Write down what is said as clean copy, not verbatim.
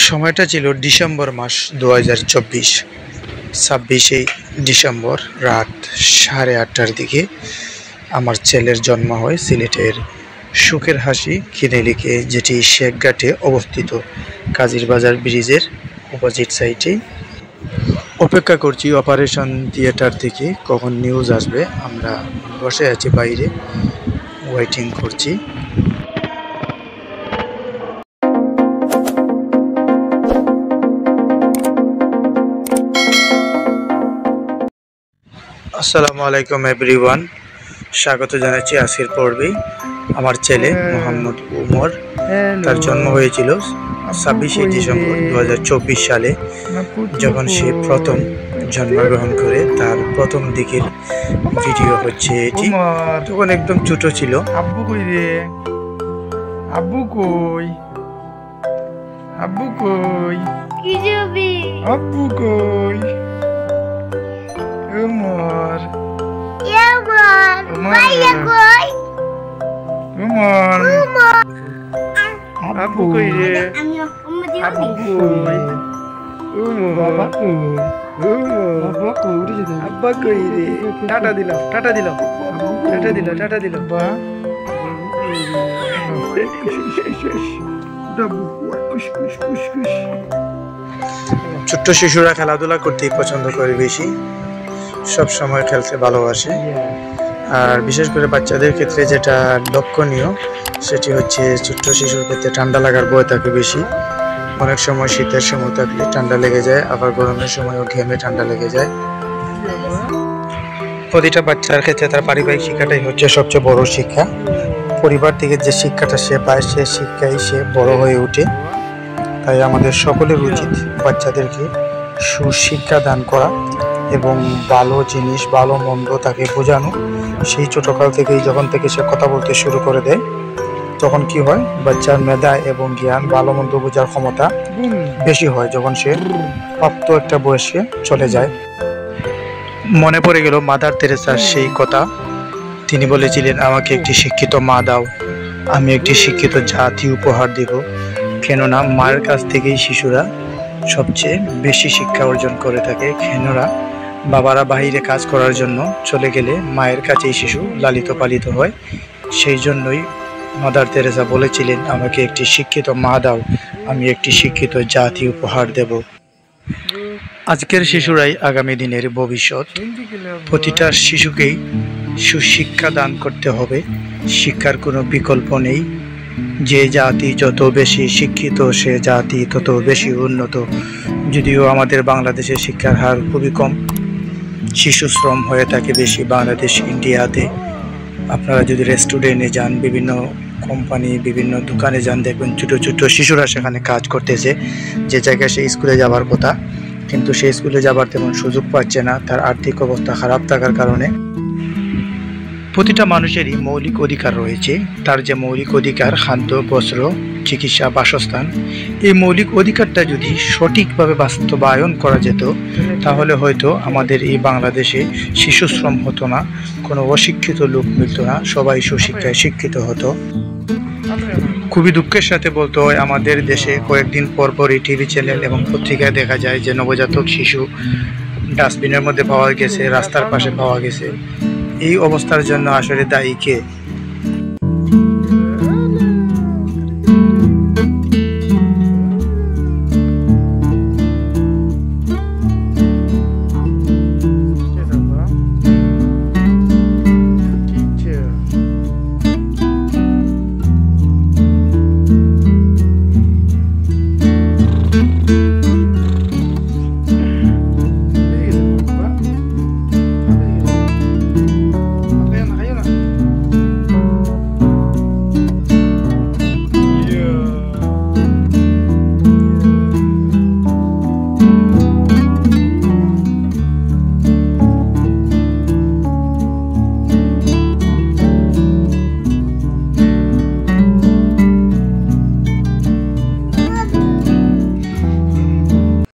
সময়টা ছিল ডিসেম্বর মাস 2024। 26 ডিসেম্বর রাত 8:30টার দিকে আমার ছেলের জন্ম হয় সিলেটের সুখের হাসি খিনেলিকে, যেটি শেখঘাটে অবস্থিত, কাজিরবাজার ব্রিজের অপোজিট সাইডে। অপেক্ষা করছি অপারেশন থিয়েটার থেকে কখন নিউজ আসবে। আমরা বসে আছি বাইরে, ওয়েটিং করছি। আসসালামু আলাইকুম এভরিওয়ান, স্বাগত জানাচ্ছি আজকের পর্বে। আমার ছেলে মোহাম্মদ উমর, তার জন্ম হয়েছিল 26 ডিসেম্বর 2024 সালে, যখন সে প্রথম জন্মগ্রহণ করে। তার প্রথম দিকের ভিডিও হচ্ছে এটি, তখন একদম ছোট ছিল। আব্বু কই রে? আব্বু কই? আব্বু কই? কি যাবি? আব্বু কই? উমর, ইয়ামার উমর, ভাইয়া কই? উমর, উমর আব্বু কই রে? আমি মোহাম্মদ আব্বু ইউনি কই? উমর, বাবা কই? উমর, বাবা কই? উড়ে যেতে আব্বা কই রে? টাটা দিলাম, টাটা দিলাম, টাটা দিলাম, টাটা দিলাম। বা ছোট্ট শিশুরা খেলাধুলা করতেই পছন্দ করে বেশি, সব সময় খেলতে ভালোবাসে। আর বিশেষ করে বাচ্চাদের ক্ষেত্রে যেটা লক্ষণীয়, সেটি হচ্ছে ছোট্ট শিশুর ক্ষেত্রে ঠান্ডা লাগার ভয় থাকে বেশি। অনেক সময় শীতের সময় থাকলে ঠান্ডা লেগে যায়, আবার গরমের সময়ও ঘেমে ঠান্ডা লেগে যায়। প্রতিটা বাচ্চার ক্ষেত্রে তার পারিবারিক শিক্ষাটাই হচ্ছে সবচেয়ে বড় শিক্ষা। পরিবার থেকে যে শিক্ষাটা সে পায়, সে শিক্ষাই সে বড় হয়ে ওঠে। তাই আমাদের সকলের উচিত বাচ্চাদেরকে সুশিক্ষা দান করা এবং ভালো জিনিস, ভালো মন্দ তাকে বোঝানো। সেই ছোটকাল থেকেই যখন থেকে সে কথা বলতে শুরু করে দেয়, তখন কি হয়, বাচ্চার মেধা এবং জ্ঞান, ভালো মন্দ বোঝার ক্ষমতা বেশি হয় যখন সে প্রাপ্ত একটা বয়সে চলে যায়। মনে পড়ে গেল মাদার তেরেসার সেই কথা। তিনি বলেছিলেন, আমাকে একটি শিক্ষিত মা দাও, আমি একটি শিক্ষিত জাতি উপহার দেব। কেননা মায়ের কাছ থেকেই শিশুরা সবচেয়ে বেশি শিক্ষা অর্জন করে থাকে। কেননা বাবারা বাহিরে কাজ করার জন্য চলে গেলে মায়ের কাছেই শিশু লালিত পালিত হয়। সেই জন্যই মাদার তেরেসা বলেছিলেন, আমাকে একটি শিক্ষিত মা দাও, আমি একটি শিক্ষিত জাতি উপহার দেব। আজকের শিশুরাই আগামী দিনের ভবিষ্যৎ। প্রতিটা শিশুকেই সুশিক্ষা দান করতে হবে, শিক্ষার কোনো বিকল্প নেই। যে জাতি যত বেশি শিক্ষিত, সে জাতি তত বেশি উন্নত। যদিও আমাদের বাংলাদেশে শিক্ষার হার খুবই কম, শিশু শ্রম হয়ে থাকে বেশি বাংলাদেশ, ইন্ডিয়াতে। আপনারা যদি রেস্টুরেন্টে যান, বিভিন্ন কোম্পানি, বিভিন্ন দোকানে যান, দেখবেন ছোটো ছোটো শিশুরা সেখানে কাজ করতেছে, যে জায়গায় সে স্কুলে যাওয়ার কথা, কিন্তু সে স্কুলে যাবার তেমন সুযোগ পাচ্ছে না, তার আর্থিক অবস্থা খারাপ থাকার কারণে। প্রতিটা মানুষেরই মৌলিক অধিকার রয়েছে। তার যে মৌলিক অধিকার, খাদ্য, বস্ত্র, চিকিৎসা, বাসস্থান, এই মৌলিক অধিকারটা যদি সঠিকভাবে বাস্তবায়ন করা যেত, তাহলে হয়তো আমাদের এই বাংলাদেশে শিশু শ্রম হতো না, কোনো অশিক্ষিত লোক মিলত না, সবাই সুশিক্ষায় শিক্ষিত হতো। খুবই দুঃখের সাথে বলতে হয়, আমাদের দেশে কয়েকদিন পর পরই টিভি চ্যানেল এবং পত্রিকায় দেখা যায় যে নবজাতক শিশু ডাস্টবিনের মধ্যে পাওয়া গেছে, রাস্তার পাশে পাওয়া গেছে। এই অবস্থার জন্য আসলে দায়ী কে?